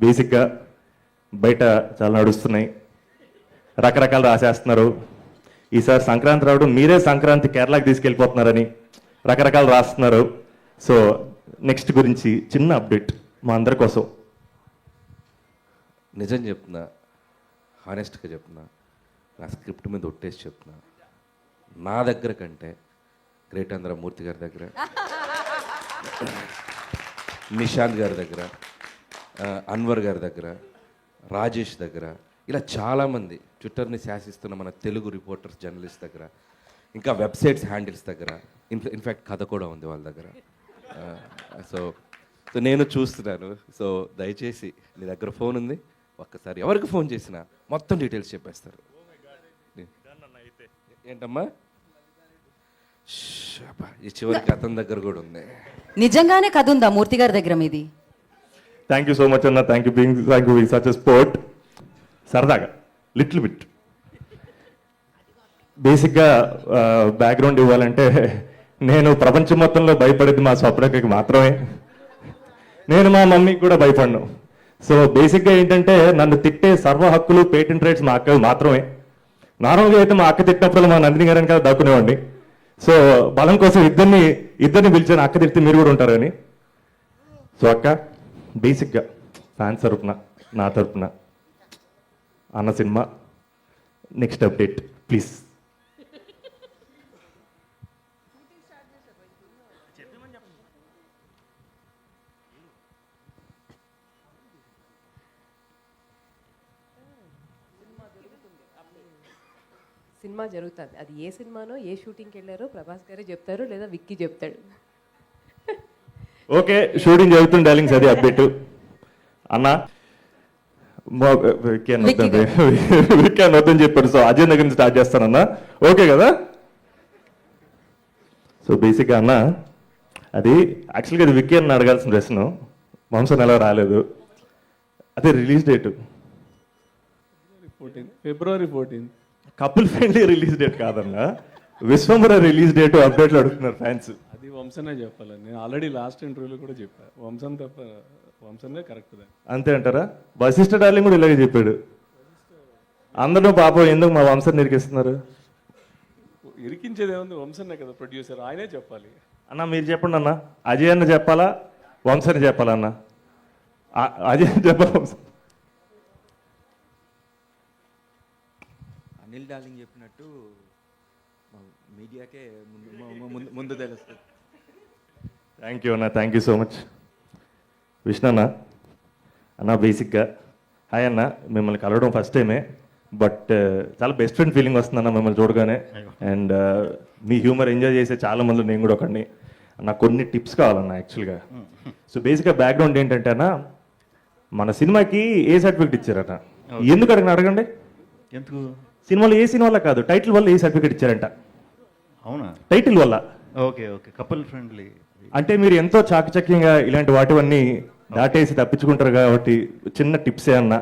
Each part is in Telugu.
బేసిక్గా బయట చాలా నడుస్తున్నాయి, రకరకాలు రాసేస్తున్నారు. ఈసారి సంక్రాంతి రావడం మీరే సంక్రాంతి కేరళకి తీసుకెళ్ళిపోతున్నారని రకరకాలు రాస్తున్నారు. సో నెక్స్ట్ గురించి చిన్న అప్డేట్ మా అందరి కోసం. నిజం చెప్తున్నా, హానెస్ట్గా చెప్తున్నా, నా స్క్రిప్ట్ మీద ఒట్టేసి చెప్తున్నా, నా దగ్గర కంటే గ్రేట్ ఆంధ్ర మూర్తి గారి దగ్గర, నిశాంత్ గారి దగ్గర, అన్వర్ గారి దగ్గర, రాజేష్ దగ్గర, ఇలా చాలామంది ట్విట్టర్ని శాసిస్తున్న మన తెలుగు రిపోర్టర్స్, జర్నలిస్ట్ దగ్గర, ఇంకా వెబ్సైట్స్ హ్యాండిల్స్ దగ్గర, ఇన్ఫ్యాక్ట్ కథ కూడా ఉంది వాళ్ళ దగ్గర. సో సో నేను చూస్తున్నాను. సో దయచేసి నీ దగ్గర ఫోన్ ఉంది, ఒక్కసారి ఎవరికి ఫోన్ చేసినా మొత్తం డీటెయిల్స్ చెప్పేస్తారు. ఏంటమ్మా ఈ చివరికి అతని దగ్గర కూడా ఉంది. నిజంగానే కథ ఉందా మూర్తి గారి దగ్గర మీది? థ్యాంక్ యూ సో మచ్ అన్న. Thank you being such a sport. సరదాగా లిటిల్ బిట్ బేసిక్గా బ్యాక్గ్రౌండ్ ఇవ్వాలంటే, నేను ప్రపంచం మొత్తంలో భయపడేది మా స్వప్నకి మాత్రమే. నేను మా మమ్మీకి కూడా భయపడను. సో బేసిక్గా ఏంటంటే, నన్ను తిట్టే సర్వ హక్కులు, పేటెంట్ రైట్స్ మా అక్క మాత్రమే. నార్మల్గా అయితే మా అక్క తిట్టినప్పుడు మా నందిని గారని కదా దాక్కునేవాడిని. సో బలం కోసం ఇద్దరిని పిలిచాను, అక్క తిడితే మీరు కూడా ఉంటారని. సో అక్క, బేసిక్గా ఫ్యాన్స్ తరపున, నా తరపున అన్న cinema next update please. Cinema జరుగుతుంది. అది ఏ సినిమానో, ఏ షూటింగ్కి వెళ్ళారో ప్రభాస్ గారే చెప్తారు, లేదా విక్కీ చెప్తాడు. ఓకే, షూటింగ్ జరుగుతుంది డార్లింగ్స్, అది అప్డేట్. అన్న విక్కీ వద్దని చెప్పారు. సో అజయ్ దగ్గర నుంచి స్టార్ట్ చేస్తానన్నా, ఓకే కదా? సో బేసిక్గా అన్న, అది యాక్చువల్గా అది విక్కీ అని అడగాల్సిన ప్రశ్న, వంశం ఎలా రాలేదు. అదే రిలీజ్ డేటు ఫిబ్రవరి 14. కపుల్ ఫ్రెండ్లీ రిలీజ్ డేట్ కాదన్నా, విశ్వంబర రిలీజ్ డేట్ అప్డేట్లు అడుగుతున్నారు ఫ్యాన్స్. అది వంశనే చెప్పాలి. నేను ఆల్రెడీ లాస్ట్ ఇంటర్వ్యూలో కూడా చెప్పా, వంశం తప్ప వంశనే కరెక్ట్. అంతే అంటారా? వశిష్ఠ డార్లింగ్ కూడా ఇలాగే చెప్పాడు. అందరూ పాపం ఎందుకు మా వంశం నిరికిస్తున్నారు? ఇరికించేది ఏముంది, వంశనే కదా ప్రొడ్యూసర్, ఆయనే చెప్పాలి. అన్న మీరు చెప్పండి అన్న, అజయ్ అన్న చెప్పాలా వంశని చెప్పాలా? అన్న అజయ్ అని చెప్పాలా వంశం? అనిల్ డార్లింగ్ చెప్పినట్టు మీడియాకే ముందు తెలుస్తుంది. థ్యాంక్ యూ అన్న, thank you so much. Vishnu అన్న, అన్న బేసిక్గా హాయ్ అన్న, మిమ్మల్ని కలవడం ఫస్ట్ టైమే, బట్ చాలా బెస్ట్ ఫ్రెండ్ ఫీలింగ్ వస్తుందన్న మిమ్మల్ని చూడగానే. అండ్ మీ హ్యూమర్ ఎంజాయ్ చేసే చాలా మంది, నేను కూడా ఒకడిని. నాకు కొన్ని టిప్స్ కావాలన్న యాక్చువల్గా. సో బేసిక్గా బ్యాక్గ్రౌండ్ ఏంటంటే అన్న, మన సినిమాకి ఏ సర్టిఫికేట్ ఇచ్చారట? ఎందుకు అడగండి. ఎందుకు? సినిమాలో ఏ సినిమా వల్ల కాదు, టైటిల్ వల్ల ఏ సర్టిఫికేట్ ఇచ్చారంట. అవునా? టైటిల్ వల్ల. Okay okay, couple friendly. అంటే మీరు ఎంతో చాకచక్యంగా ఇలాంటి వాటివన్నీ దాటేసి తప్పించుకుంటారు కాబట్టి చిన్న టిప్సే అన్న.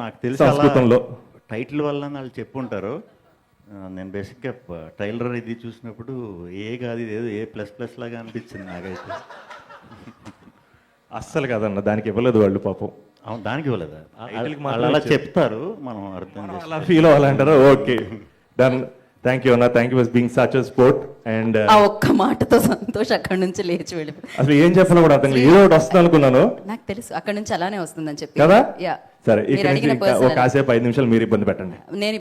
నాకు తెలిసి సంస్కృతంలో టైటిల్ వల్ల వాళ్ళు చెప్పుంటారు. నేను బేసిక్గా ట్రైలర్ ఇది చూసినప్పుడు ఏ కాదు, ఏదో ఏ ప్లస్ ప్లస్ లాగా అనిపించింది నాకైతే. అస్సలు కాదన్న, దానికి ఇవ్వలేదు వాళ్ళు పాపం. అవును, దానికి ఇవ్వలేదా? అలా చెప్తారు, మనం అర్థం అలా చేసుకోవాలి. ఫీల్ అవ్వాలంటారా? Okay done. థ్యాంక్ యూ అన్న, thank you for being such a sport. And ఆ ఒక్క మాటతో సంతోష్ అక్కడి నుంచి లేచి వెళ్ళిపోయి. అసలు ఏం చెప్పాలో కూడా అర్థం, ఏదో ఒకటి వస్తుంది అనుకున్నాను. నాకు తెలుసు అక్కడి నుంచి అలానే వస్తుందని చెప్పి కదా? యా. సరే, మీరు ఇక్కడ అడిగిన నుంచి ఒక కాసేపు 5 నిమిషాలు మీరు ఇబ్బంది పెట్టండి. నేను